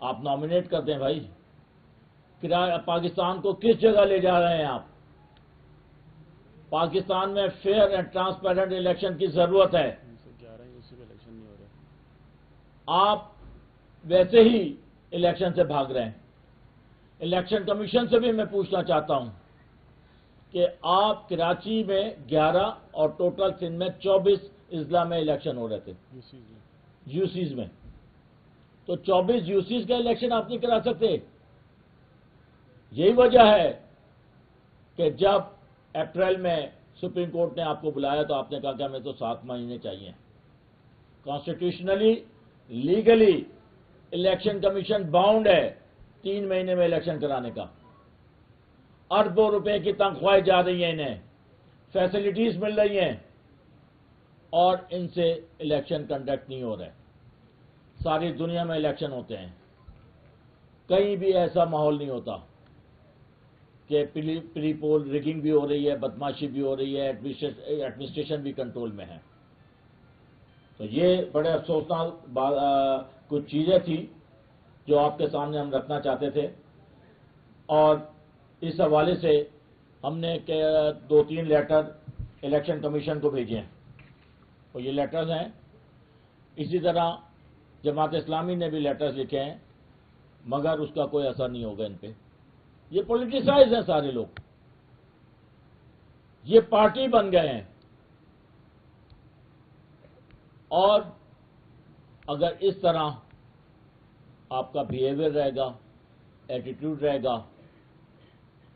آپ نامنیٹ کرتے ہیں بھائی. پاکستان کو کس جگہ لے جا رہے ہیں آپ؟ پاکستان میں فیئر اینڈ ٹرانسپیرنٹ الیکشن کی ضرورت ہے. 11 یوسی میں الیکشن نہیں ہو رہا. آپ ویسے ہی الیکشن سے بھاگ رہے ہیں. الیکشن کمیشن سے بھی میں پوچھنا چاہتا ہوں کہ آپ کراچی میں 11 اور ٹوٹل سندھ میں 24 اضلاع میں الیکشن ہو رہے تھے یوسیز میں یوسیز میں، تو 24 یوسیز کا الیکشن آپ نہیں کرا سکتے. یہی وجہ ہے کہ جب اپریل میں سپریم کورٹ نے آپ کو بلایا تو آپ نے کہا کہ ہمیں تو 7 مہینے چاہیے. Constitutionally legally election commission bound ہے 3 مہینے میں الیکشن کرانے کا. اربوں روپے کی تنخواہیں جا رہی ہیں انہیں، فیسلٹیز مل رہی ہیں، اور ان سے الیکشن کنڈکٹ نہیں ہو رہا ہے. ساری دنیا میں الیکشن ہوتے ہیں، کہیں بھی ایسا ماحول نہیں ہوتا کہ پری پول ریگنگ بھی ہو رہی ہے، بدماشی بھی ہو رہی ہے، ایڈمنسٹریشن بھی کنٹرول میں ہے. تو یہ بڑے افسوسناک کچھ چیزیں تھیں جو آپ کے سامنے ہم رکھنا چاہتے تھے، اور اس حوالے سے ہم نے 2-3 لیٹر الیکشن کمیشن کو بھیجے ہیں، اور یہ لیٹرز ہیں. اسی طرح جماعت اسلامی نے بھی لیٹرز لکھے ہیں، مگر اس کا کوئی اثر نہیں ہوگا ان پہ. یہ پولیٹیسائز ہیں سارے لوگ، یہ پارٹی بن گئے ہیں. اور اگر اس طرح آپ کا بیہیویئر رہے گا، ایٹیٹیوڈ رہے گا،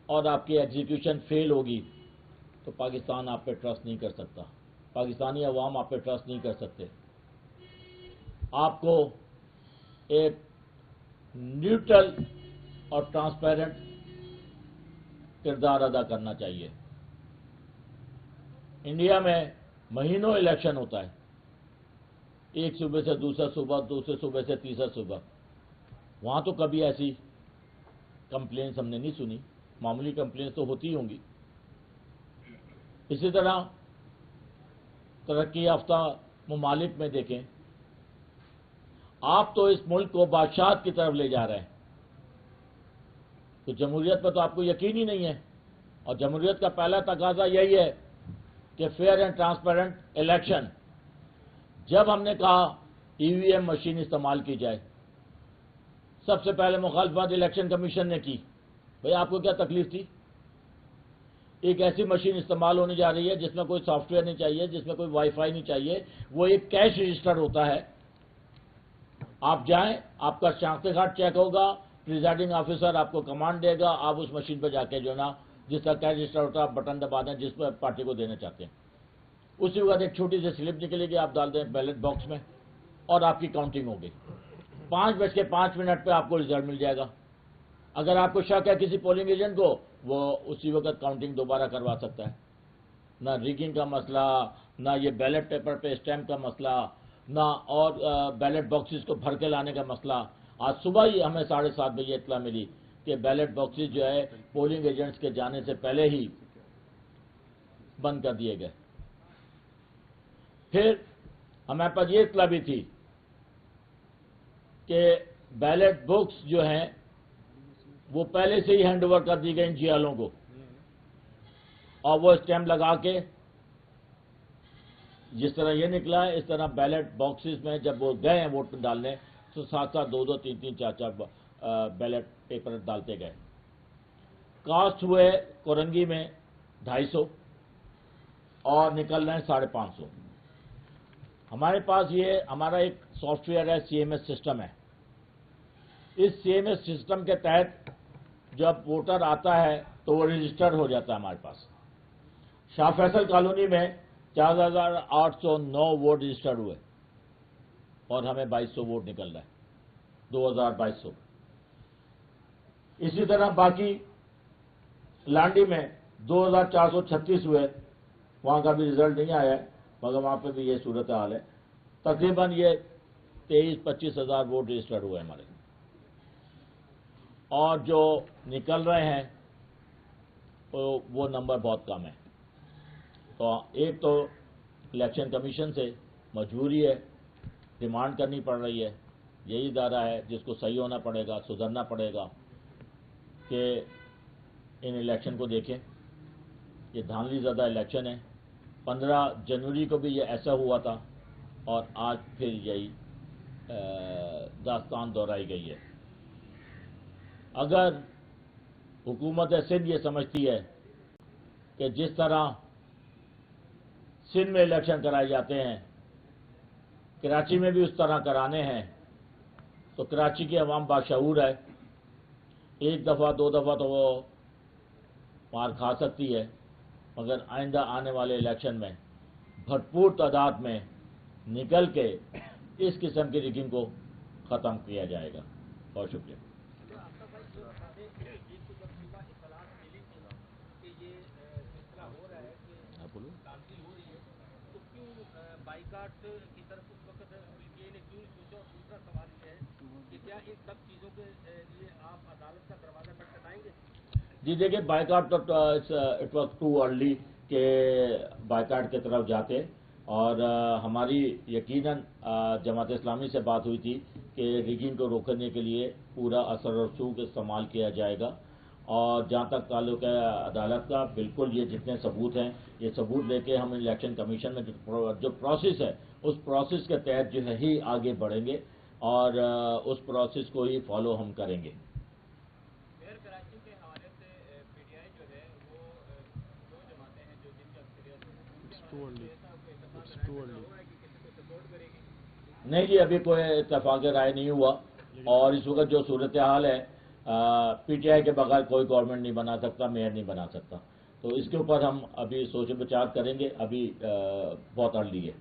اور آپ کی ایگزیکیوشن فیل ہوگی، تو پاکستان آپ پہ ٹرسٹ نہیں کر سکتا، پاکستانی عوام آپ پہ ٹرسٹ نہیں کر سکتے. آپ کو ایک نیوٹرل اور ٹرانسپیرنٹ کردار ادا کرنا چاہیے. انڈیا میں مہینوں الیکشن ہوتا ہے، ایک صوبے سے دوسرا صوبہ، دوسرے صوبے سے تیسرا صوبہ. وہاں تو کبھی ایسی کمپلینس ہم نے نہیں سنی. معمولی کمپلینس تو ہوتی ہوں گی. اسی طرح ترقی یافتہ ممالک میں دیکھیں، آپ تو اس ملک کو بادشاہت کی طرف لے جا رہے ہیں. تو جمہوریت پر تو آپ کو یقین ہی نہیں ہے، اور جمہوریت کا پہلا تقاضا یہی ہے کہ فیئر اینڈ ٹرانسپیرنٹ الیکشن. جب ہم نے کہا ای وی ایم مشین استعمال کی جائے، سب سے پہلے مخالفت الیکشن کمیشن نے کی. بھئی آپ کو کیا تکلیف تھی؟ ایک ایسی مشین استعمال ہونے جا رہی ہے جس میں کوئی سافٹ ویئر نہیں چاہیے، جس میں کوئی وائی فائی نہیں چاہیے، وہ ایک کیش رجسٹر ہوتا ہے. آپ جائیں، آپ کا شناختی کارڈ چیک ہوگا، پریزائڈنگ آفیسر آپ کو کمانڈ دے گا، آپ اس مشین پہ جا کے جو نا جس کا کیش رجسٹر ہوتا ہے آپ بٹن دبا دیں جس پہ پارٹی کو دینا چاہتے ہیں. اسی وقت ایک چھوٹی سی سلپ نکلے گی، آپ ڈال دیں بیلٹ باکس میں، اور آپ کی کاؤنٹنگ ہوگی. 5:05 پہ آپ کو رزلٹ مل جائے گا. اگر آپ کو شک ہے کسی پولنگ ایجنٹ کو، وہ اسی وقت کاؤنٹنگ دوبارہ کروا سکتا ہے. نہ ریگنگ کا مسئلہ، نہ یہ بیلٹ پیپر پہ اسٹیمپ کا مسئلہ، نہ اور بیلٹ باکسز کو بھر کے لانے کا مسئلہ. آج صبح ہی ہمیں 7:30 بجے اطلاع ملی کہ بیلٹ باکسز جو ہے پولنگ ایجنٹس کے جانے سے پہلے ہی بند کر دیے گئے. پھر ہمارے پاس یہ اطلاع بھی تھی کہ بیلٹ بکس جو ہیں وہ پہلے سے ہی ہینڈ اوور کر دی گئی ان جیالوں کو، اور وہ اسٹیمپ لگا کے جس طرح یہ نکلا ہے اس طرح بیلٹ باکسز میں جب وہ گئے ہیں ووٹ ڈالنے تو 7-7 2-2 3-3 4-4 بیلٹ پیپر ڈالتے گئے. کاسٹ ہوئے کورنگی میں 250 اور نکل رہے ہیں 550. ہمارے پاس یہ ہمارا ایک سافٹ ویئر ہے، سی ایم ایس سسٹم ہے. اس سی ایم ایس سسٹم کے تحت جب ووٹر آتا ہے تو وہ رجسٹر ہو جاتا ہے ہمارے پاس. شاہ فیصل کالونی میں 4809 ووٹ رجسٹر ہوئے اور ہمیں 2200 ووٹ نکل رہا ہے، 2200. اسی طرح باقی لانڈی میں 2436 ہوئے، وہاں کا بھی رزلٹ نہیں آیا ہے مگر وہاں پہ بھی یہ صورتحال ہے. تقریباً یہ 23-25 ہزار ووٹ رجسٹر ہوئے ہمارے، اور جو نکل رہے ہیں وہ نمبر بہت کم ہے. تو ایک تو الیکشن کمیشن سے مجبوری ہے، ڈیمانڈ کرنی پڑ رہی ہے یہی ادارہ ہے جس کو صحیح ہونا پڑے گا، سدھرنا پڑے گا کہ ان الیکشن کو دیکھیں. یہ دھاندلی زدہ الیکشن ہے. 15 جنوری کو بھی یہ ایسا ہوا تھا اور آج پھر یہی داستان دہرائی گئی ہے. اگر حکومت سندھ یہ سمجھتی ہے کہ جس طرح سندھ میں الیکشن کرائے جاتے ہیں کراچی میں بھی اس طرح کرانے ہیں تو کراچی کی عوام باشعور ہے. ایک دفعہ 2 دفعہ تو وہ مار کھا سکتی ہے، مگر آئندہ آنے والے الیکشن میں بھرپور تعداد میں نکل کے اس قسم کی ریگنگ کو ختم کیا جائے گا. بہت شکریہ. بائیکاٹ کی طرف اس وقت پی نے کیوں سوچا، اور دوسرا سوال یہ ہے کہ کیا ان سب چیزوں کے لیے آپ عدالت کا دروازہ کھٹکھٹائیں گے؟ جی دیکھیے، بائیکاٹ تو اٹ واز ٹو ارلی کہ بائیکاٹ کی طرف جاتے، اور ہماری یقیناً جماعت اسلامی سے بات ہوئی تھی کہ ریگنگ کو روکنے کے لیے پورا اثر و رسوخ استعمال کیا جائے گا. اور جہاں تک تعلق ہے عدالت کا، بالکل یہ جتنے ثبوت ہیں یہ ثبوت لے کے ہم الیکشن کمیشن میں جو پروسیس ہے اس پروسیس کے تحت جو ہے ہی آگے بڑھیں گے اور اس پروسیس کو ہی فالو ہم کریں گے. میئر کراچی کے حوالے سے پی ٹی آئی جو ہے وہ دو جماعتیں ہیں جو جن کی اکثریت نہیں جی، ابھی کوئی اتفاق رائے نہیں ہوا، اور اس وقت جو صورتحال ہے پی ٹی آئی کے بغیر کوئی گورنمنٹ نہیں بنا سکتا، میئر نہیں بنا سکتا. تو اس کے اوپر ہم ابھی سوچ بچار کریں گے. ابھی بہت ارلی ہے.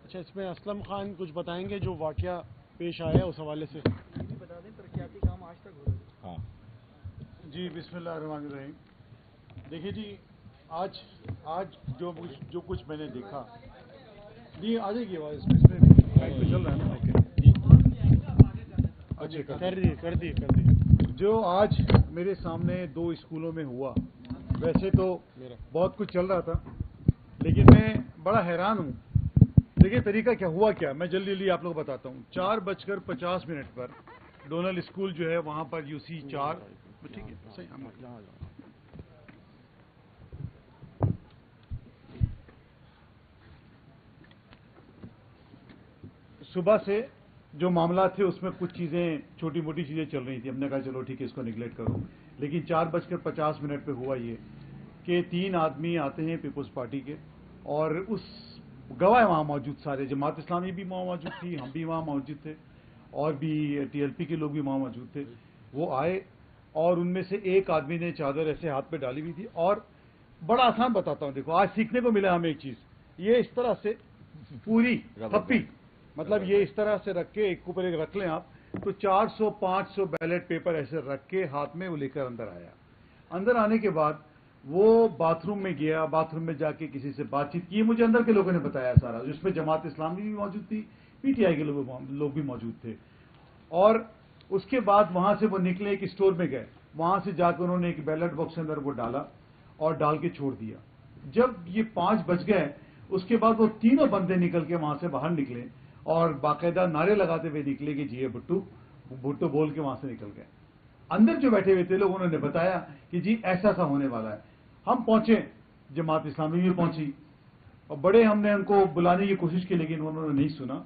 اچھا، اس میں اسلم خان کچھ بتائیں گے جو واقعہ پیش آیا اس حوالے سے؟ بتا دیں ترقیاتی کام آج تک ہو رہے ہیں. ہاں جی، بسم اللہ الرحمن الرحیم. دیکھیے جی، آج جو کچھ میں نے دیکھا، جی آ جائے گی آواز اس میں چل رہا ہے نا. اوکے اچھا، کر دی. جو آج میرے سامنے 2 اسکولوں میں ہوا، ویسے تو بہت کچھ چل رہا تھا لیکن میں بڑا حیران ہوں. دیکھیے طریقہ کیا ہوا، کیا میں جلدی آپ لوگ بتاتا ہوں. 4:50 پر ڈونل اسکول جو ہے وہاں پر UC 4، ٹھیک ہے صحیح. صبح سے جو معاملات تھے اس میں کچھ چیزیں چھوٹی موٹی چیزیں چل رہی تھیں. ہم نے کہا چلو ٹھیک ہے اس کو نگلیکٹ کرو، لیکن 4:50 پہ ہوا یہ کہ 3 آدمی آتے ہیں پیپلز پارٹی کے، اور اس گواہ وہاں موجود، سارے جماعت اسلامی بھی وہاں موجود تھی، ہم بھی وہاں موجود تھے، اور بھی TLP کے لوگ بھی وہاں موجود تھے. وہ آئے اور ان میں سے ایک آدمی نے چادر ایسے ہاتھ پہ ڈالی ہوئی تھی. اور بڑا آسان بتاتا ہوں، دیکھو آج سیکھنے کو ملا ہمیں ایک چیز. یہ اس طرح سے پوری تھپی، مطلب یہ اس طرح سے رکھ کے ایک اوپر ایک رکھ لیں آپ، تو 400-500 بیلٹ پیپر ایسے رکھ کے ہاتھ میں وہ لے کر اندر آیا. اندر آنے کے بعد وہ باتھ روم میں گیا، باتھ روم میں جا کے کسی سے بات چیت کی. مجھے اندر کے لوگوں نے بتایا سارا، جس میں جماعت اسلامی بھی موجود تھی، PTI کے لوگ بھی موجود تھے. اور اس کے بعد وہاں سے وہ نکلے، ایک اسٹور میں گئے، وہاں سے جا کے انہوں نے ایک بیلٹ باکس کے اندر وہ ڈالا اور ڈال کے چھوڑ دیا. جب یہ 5 بج گئے اس کے بعد وہ تینوں بندے نکل کے وہاں سے باہر نکلے اور باقاعدہ نعرے لگاتے ہوئے نکلے کہ جی یہ بھٹو بول کے وہاں سے نکل گئے. اندر جو بیٹھے ہوئے تھے لوگ، انہوں نے بتایا کہ جی ایسا ایسا ہونے والا ہے. ہم پہنچے، جماعت اسلامی بھی پہنچی، اور بڑے ہم نے ان کو بلانے کی کوشش کی لیکن انہوں نے نہیں سنا.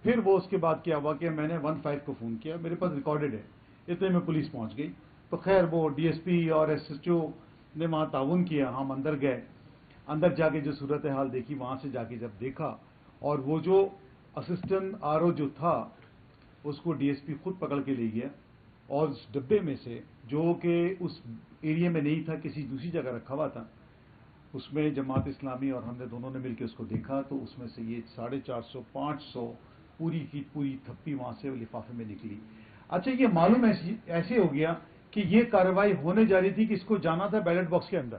پھر وہ اس کے بعد کیا ہوا کہ میں نے 15 کو فون کیا، میرے پاس ریکارڈڈ ہے. اتنے میں پولیس پہنچ گئی. تو خیر وہ DSP اور SHO نے وہاں تعاون کیا. ہم اندر گئے، اندر جا کے جو صورتحال دیکھی، وہاں سے جا کے جب دیکھا، اور وہ جو اسسٹنٹ RO جو تھا اس کو DSP خود پکڑ کے لے گیا، اور اس ڈبے میں سے جو کہ اس ایریا میں نہیں تھا، کسی دوسری جگہ رکھا ہوا تھا، اس میں جماعت اسلامی اور ہم نے دونوں نے مل کے اس کو دیکھا تو اس میں سے یہ 450-500 پوری کی پوری تھپی وہاں سے لفافے میں نکلی. اچھا، یہ معلوم ایسے ہو گیا کہ یہ کارروائی ہونے جا رہی تھی کہ اس کو جانا تھا بیلٹ باکس کے اندر،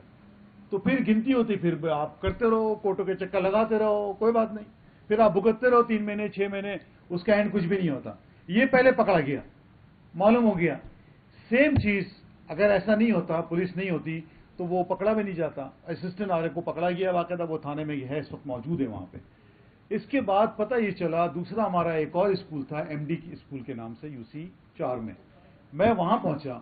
تو پھر گنتی ہوتی، پھر آپ کرتے رہو، کوٹوں کے چکر لگاتے رہو، کوئی بات نہیں، پھر آپ بھگتتے رہو 3 مہینے 6 مہینے، اس کا اینڈ کچھ بھی نہیں ہوتا. یہ پہلے پکڑا گیا، معلوم ہو گیا. سیم چیز اگر ایسا نہیں ہوتا، پولیس نہیں ہوتی تو وہ پکڑا بھی نہیں جاتا. اسسٹنٹ RO کو پکڑا گیا، باقاعدہ وہ تھانے میں ہے، اس وقت موجود ہے وہاں پہ. اس کے بعد پتہ یہ چلا دوسرا ہمارا ایک اور اسکول تھا ایم ڈی اسکول کے نام سے UC 4 میں وہاں پہنچا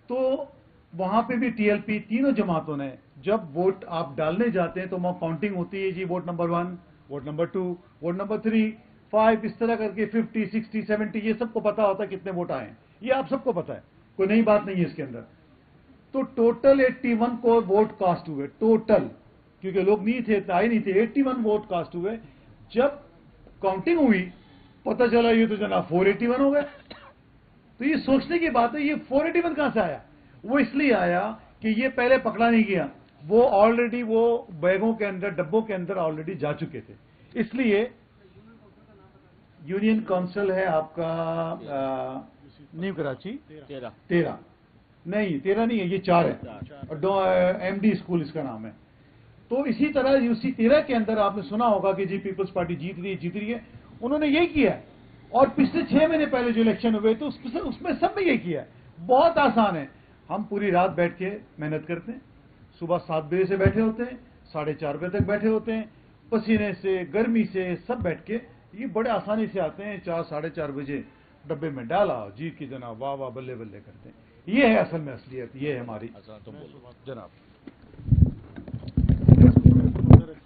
تو وہاں پہ بھی TLP تینوں جماعتوں نے جب ووٹ آپ ڈالنے جاتے ہیں تو وہاں کاؤنٹنگ ہوتی ہے جی vote number 1 vote number 2 vote number 3 5 اس طرح کر کے 50 60 70 یہ سب کو پتا ہوتا ہے کتنے ووٹ آئے ہیں یہ آپ سب کو پتا ہے کوئی نئی بات نہیں ہے اس کے اندر تو ٹوٹل 81 کو ووٹ کاسٹ ہوئے ٹوٹل کیونکہ لوگ نہیں تھے آئے نہیں تھے 81 ووٹ کاسٹ ہوئے جب کاؤنٹنگ ہوئی پتہ چلا یہ تو جناب 481 ہو گئے تو یہ سوچنے کی بات ہے یہ 481 کہاں سے آیا وہ اس لیے آیا کہ یہ پہلے پکڑا نہیں گیا وہ آلریڈی وہ بیگوں کے اندر ڈبوں کے اندر آلریڈی جا چکے تھے اس لیے یونین کونسل ہے آپ کا نیو کراچی 13 نہیں 13 نہیں ہے یہ 4 ہے اور MD اسکول اس کا نام ہے تو اسی طرح UC 13 کے اندر آپ نے سنا ہوگا کہ جی پیپلز پارٹی جیت رہی ہے انہوں نے یہی کیا ہے اور پچھلے 6 مہینے پہلے جو الیکشن ہوئے تو اس میں سب نے یہی کیا ہے بہت آسان ہے ہم پوری رات بیٹھ کے محنت کرتے ہیں صبح 7 بجے سے بیٹھے ہوتے ہیں 4:30 بجے تک بیٹھے ہوتے ہیں پسینے سے گرمی سے سب بیٹھ کے یہ بڑے آسانی سے آتے ہیں 4 4:30 بجے ڈبے میں ڈالا جیت کی جناب واہ واہ بلے بلے کرتے ہیں یہ ہے اصل میں اصلیت یہ ہے ہماری جناب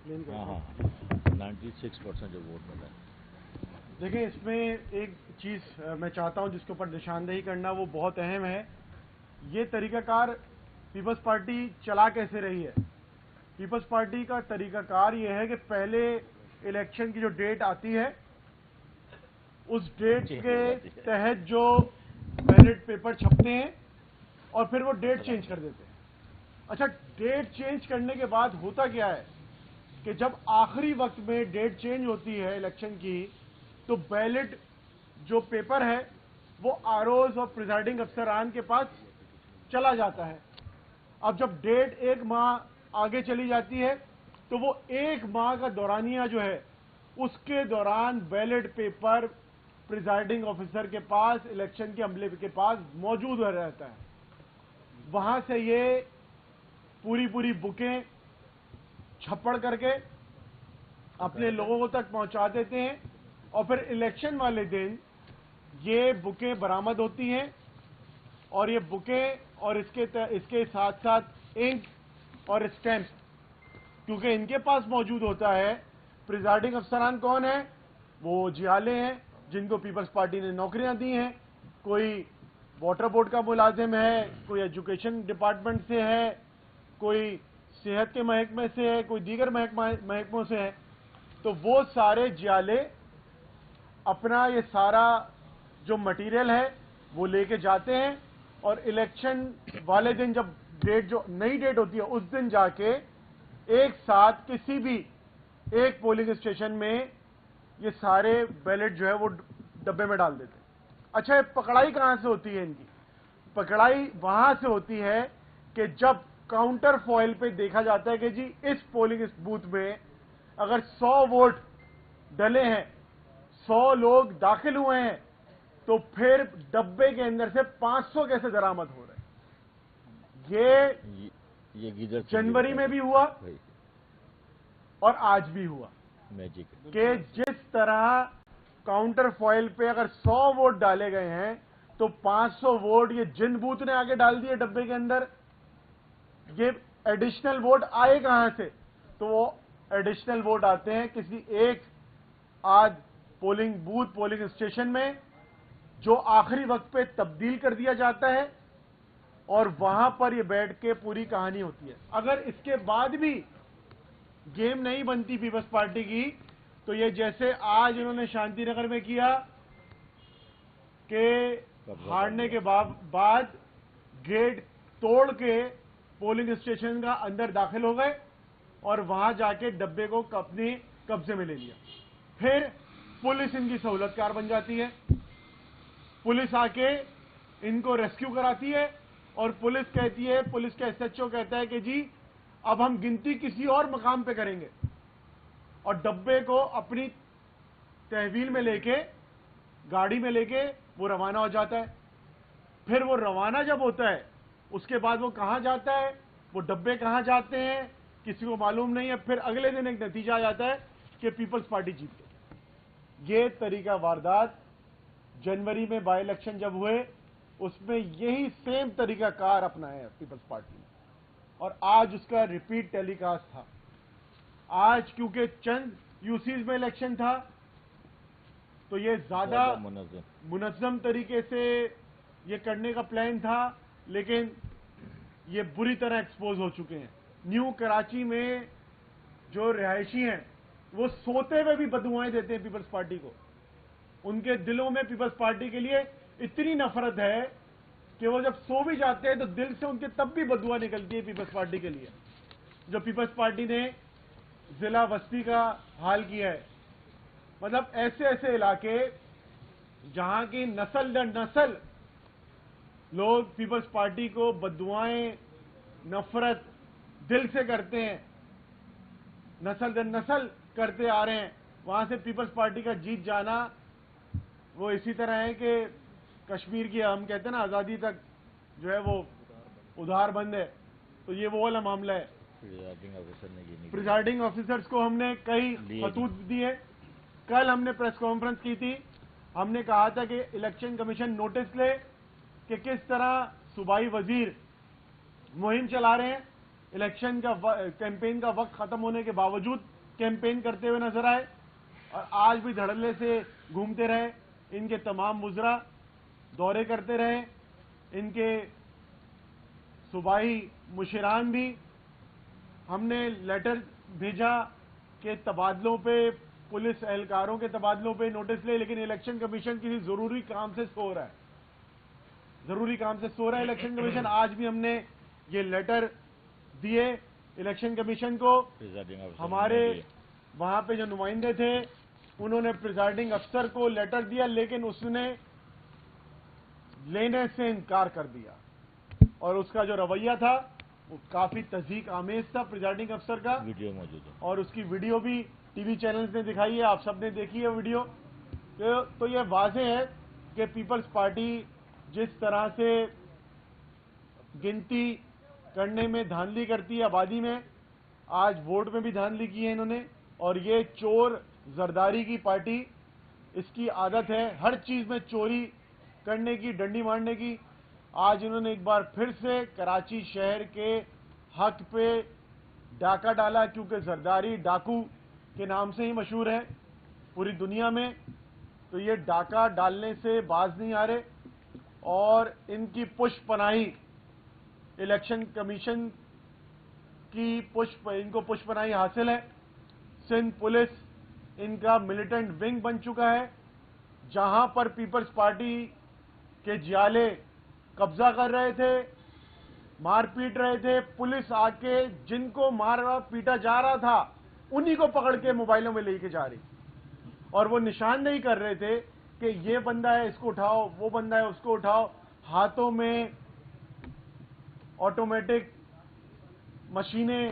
96% جو ووٹ ملا دیکھیں اس میں ایک چیز میں چاہتا ہوں جس کے اوپر نشاندہی کرنا وہ بہت اہم ہے یہ طریقہ کار پیپلز پارٹی چلا کیسے رہی ہے پیپلز پارٹی کا طریقہ کار یہ ہے کہ پہلے الیکشن کی جو ڈیٹ آتی ہے اس ڈیٹ کے تحت جو بیلٹ پیپر چھپتے ہیں اور پھر وہ ڈیٹ چینج کر دیتے ہیں اچھا ڈیٹ چینج کرنے کے بعد ہوتا کیا ہے کہ جب آخری وقت میں ڈیٹ چینج ہوتی ہے الیکشن کی تو بیلٹ جو پیپر ہے وہ ROs اور پریزائڈنگ افسران کے پاس چلا جاتا ہے اب جب ڈیٹ 1 ماہ آگے چلی جاتی ہے تو وہ 1 ماہ کا دورانیہ جو ہے اس کے دوران بیلٹ پیپر پریزائڈنگ آفیسر کے پاس الیکشن کے عملے کے پاس موجود رہتا ہے وہاں سے یہ پوری بکیں چھپڑ کر کے اپنے لوگوں تک پہنچا دیتے ہیں اور پھر الیکشن والے دن یہ بکیں برآمد ہوتی ہیں اور یہ بکیں اور اس کے ساتھ ساتھ انک اور اسٹیمپ کیونکہ ان کے پاس موجود ہوتا ہے پریزائڈنگ افسران کون ہیں وہ جیالے ہیں جن کو پیپلز پارٹی نے نوکریاں دی ہیں کوئی واٹر بورڈ کا ملازم ہے کوئی ایجوکیشن ڈپارٹمنٹ سے ہے کوئی صحت کے محکمے سے ہے کوئی دیگر محکموں سے ہے تو وہ سارے جیالے اپنا یہ سارا جو مٹیریل ہے وہ لے کے جاتے ہیں اور الیکشن والے دن جب ڈیٹ جو نئی ڈیٹ ہوتی ہے اس دن جا کے ایک ساتھ کسی بھی ایک پولنگ اسٹیشن میں یہ سارے بیلٹ جو ہے وہ ڈبے میں ڈال دیتے ہیں اچھا یہ پکڑائی کہاں سے ہوتی ہے ان کی پکڑائی وہاں سے ہوتی ہے کہ جب کاؤنٹر فوائل پہ دیکھا جاتا ہے کہ جی اس پولنگ بوتھ میں اگر 100 ووٹ ڈلے ہیں 100 لوگ داخل ہوئے ہیں تو پھر ڈبے کے اندر سے 500 کیسے درآمد ہو رہے ہیں یہ جنوری میں بھی ہوا اور آج بھی ہوا کہ جس طرح کاؤنٹر فوائل پہ اگر 100 ووٹ ڈالے گئے ہیں تو 500 ووٹ یہ جن بوتھ نے آگے ڈال دیے ڈبے کے اندر یہ ایڈیشنل ووٹ آئے کہاں سے تو وہ ایڈیشنل ووٹ آتے ہیں کسی ایک آج پولنگ بوتھ پولنگ اسٹیشن میں جو آخری وقت پہ تبدیل کر دیا جاتا ہے اور وہاں پر یہ بیٹھ کے پوری کہانی ہوتی ہے اگر اس کے بعد بھی گیم نہیں بنتی پیپلز پارٹی کی تو یہ جیسے آج انہوں نے شانتی نگر میں کیا کہ ہارنے کے بعد گیٹ توڑ کے پولنگ اسٹیشن کا اندر داخل ہو گئے اور وہاں جا کے ڈبے کو اپنے قبضے میں لے لیا پھر پولیس ان کی سہولت کار بن جاتی ہے پولیس آ کے ان کو ریسکیو کراتی ہے اور پولیس کہتی ہے پولیس کا SHO کہتا ہے کہ جی اب ہم گنتی کسی اور مقام پہ کریں گے اور ڈبے کو اپنی تحویل میں لے کے گاڑی میں لے کے وہ روانہ ہو جاتا ہے پھر وہ روانہ جب ہوتا ہے اس کے بعد وہ کہاں جاتا ہے وہ ڈبے کہاں جاتے ہیں کسی کو معلوم نہیں ہے پھر اگلے دن ایک نتیجہ آ جاتا ہے کہ پیپلز پارٹی جیت گئی. یہ طریقہ واردات جنوری میں بائی الیکشن جب ہوئے اس میں یہی سیم طریقہ کار اپنایا ہے پیپلز پارٹی نے, اور آج اس کا ریپیٹ ٹیلی کاسٹ تھا. آج کیونکہ چند یوسیز میں الیکشن تھا تو یہ زیادہ منظم طریقے سے یہ کرنے کا پلان تھا, لیکن یہ بری طرح ایکسپوز ہو چکے ہیں. نیو کراچی میں جو رہائشی ہیں وہ سوتے ہوئے بھی بددعائیں دیتے ہیں پیپلز پارٹی کو. ان کے دلوں میں پیپلز پارٹی کے لیے اتنی نفرت ہے کہ وہ جب سو بھی جاتے ہیں تو دل سے ان کے تب بھی بددعا نکلتی ہے پیپلز پارٹی کے لیے. جو پیپلز پارٹی نے ضلع وسطی کا حال کیا ہے, مطلب ایسے ایسے علاقے جہاں کی نسل در نسل لوگ پیپلز پارٹی کو بددعائیں نفرت دل سے کرتے ہیں, نسل در نسل کرتے آ رہے ہیں, وہاں سے پیپلز پارٹی کا جیت جانا وہ اسی طرح ہے کہ کشمیر کی ہم کہتے ہیں نا آزادی تک جو ہے وہ ادھار بند ہے, تو یہ وہ والا معاملہ ہے. پریزائڈنگ آفیسرز کو ہم نے کئی خطوط دیے. کل ہم نے پریس کانفرنس کی تھی, ہم نے کہا تھا کہ الیکشن کمیشن نوٹس لے کہ کس طرح صوبائی وزیر مہم چلا رہے ہیں, الیکشن کا کیمپین کا وقت ختم ہونے کے باوجود کیمپین کرتے ہوئے نظر آئے, اور آج بھی دھڑلے سے گھومتے رہے. ان کے تمام وزراء دورے کرتے رہے, ان کے صوبائی مشیران بھی. ہم نے لیٹر بھیجا کہ تبادلوں پہ پولیس اہلکاروں کے تبادلوں پہ نوٹس لے, لیکن الیکشن کمیشن کسی ضروری کام سے سو رہا ہے, الیکشن کمیشن. آج بھی ہم نے یہ لیٹر دیے الیکشن کمیشن کو. ہمارے وہاں پہ جو نمائندے تھے انہوں نے پریزائڈنگ افسر کو لیٹر دیا, لیکن اس نے لینے سے انکار کر دیا, اور اس کا جو رویہ تھا وہ کافی تضحیک آمیز تھا پریزائڈنگ افسر کا. ویڈیو موجود ہے اور اس کی ویڈیو بھی ٹی وی چینلز نے دکھائی ہے, آپ سب نے دیکھی ہے ویڈیو. تو یہ واضح ہے کہ پیپلز پارٹی جس طرح سے گنتی کرنے میں دھاندلی کرتی ہے آبادی میں, آج ووٹ میں بھی دھاندلی کی ہے انہوں نے. اور یہ چور زرداری کی پارٹی, اس کی عادت ہے ہر چیز میں چوری کرنے کی, ڈنڈی مارنے کی. آج انہوں نے ایک بار پھر سے کراچی شہر کے حق پہ ڈاکہ ڈالا, کیونکہ زرداری ڈاکو کے نام سے ہی مشہور ہے پوری دنیا میں. تو یہ ڈاکہ ڈالنے سے باز نہیں آ رہے, اور ان کی پشت پناہی الیکشن کمیشن کی ان کو پشت پناہی حاصل ہے. سندھ پولیس ان کا ملیٹنٹ ونگ بن چکا ہے, جہاں پر پیپلز پارٹی کے جیالے قبضہ کر رہے تھے, مار پیٹ رہے تھے. پولیس آ کے جن کو مارا پیٹا جا رہا تھا انہی کو پکڑ کے موبائلوں میں لے کے جا رہی, اور وہ نشان نہیں کر رہے تھے کہ یہ بندہ ہے اس کو اٹھاؤ, وہ بندہ ہے اس کو اٹھاؤ. ہاتھوں میں آٹومیٹک مشینیں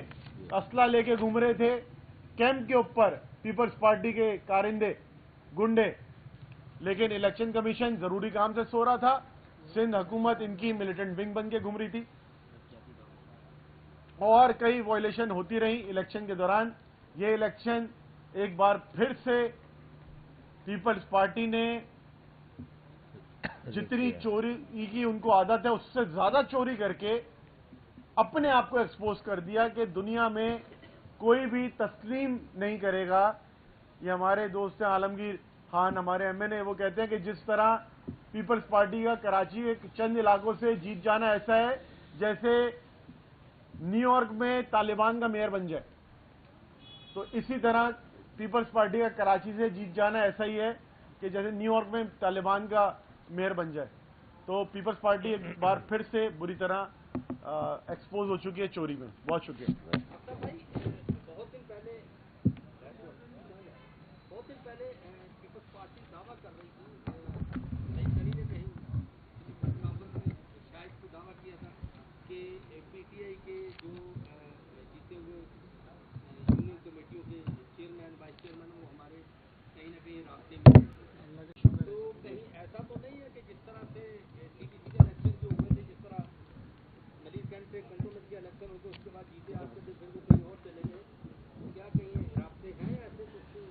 اسلحہ لے کے گھوم رہے تھے کیمپ کے اوپر پیپلز پارٹی کے کارندے گنڈے. لیکن الیکشن کمیشن ضروری کام سے سو رہا تھا, سندھ حکومت ان کی ملیٹنٹ ونگ بن کے گھوم رہی تھی, اور کئی وائلیشن ہوتی رہی الیکشن کے دوران. یہ الیکشن ایک بار پھر سے پیپلز پارٹی نے جتنی چوری کی ان کو عادت ہے اس سے زیادہ چوری کر کے اپنے آپ کو ایکسپوز کر دیا کہ دنیا میں کوئی بھی تسلیم نہیں کرے گا. یہ ہمارے دوست ہیں عالمگیر خان, ہمارے ایم این اے, وہ کہتے ہیں کہ جس طرح پیپلز پارٹی کا کراچی کے چند علاقوں سے جیت جانا ایسا ہے جیسے نیو یارک میں طالبان کا میئر بن جائے, تو اسی طرح پیپلز پارٹی کا کراچی سے جیت جانا ایسا ہی ہے کہ جیسے نیو یارک میں طالبان کا میئر بن جائے. تو پیپلز پارٹی ایک بار پھر سے بری طرح ایکسپوز ہو چکی ہے چوری میں. بہت شکریہ. اختر بھائی بہت دن پہلے پیپلز پارٹی دعویٰ کر رہی تھی, نئی سنی نے کہیں کانفرنس میں شاید کو دعویٰ کیا تھا کہ پی ٹی آئی کے جو جیتے ہوئے یونین کمیٹیوں کے چیئرمین وائس چیئرمین وہ ہمارے کہیں نہ کہیں رابطے میں ہیں. تو کہیں ایسا تو نہیں ہے کہ جس طرح سے ٹی ٹی سی کے الیکشن جو ہوئے تھے, جس طرح ملیز گنج سے کنٹونمنٹ کے الیکشن ہوئے اس کے بعد جیتے آپ کے پھر وہ کہیں اور چلے گئے, کیا کہیں رابطے ہیں ایسے کچھ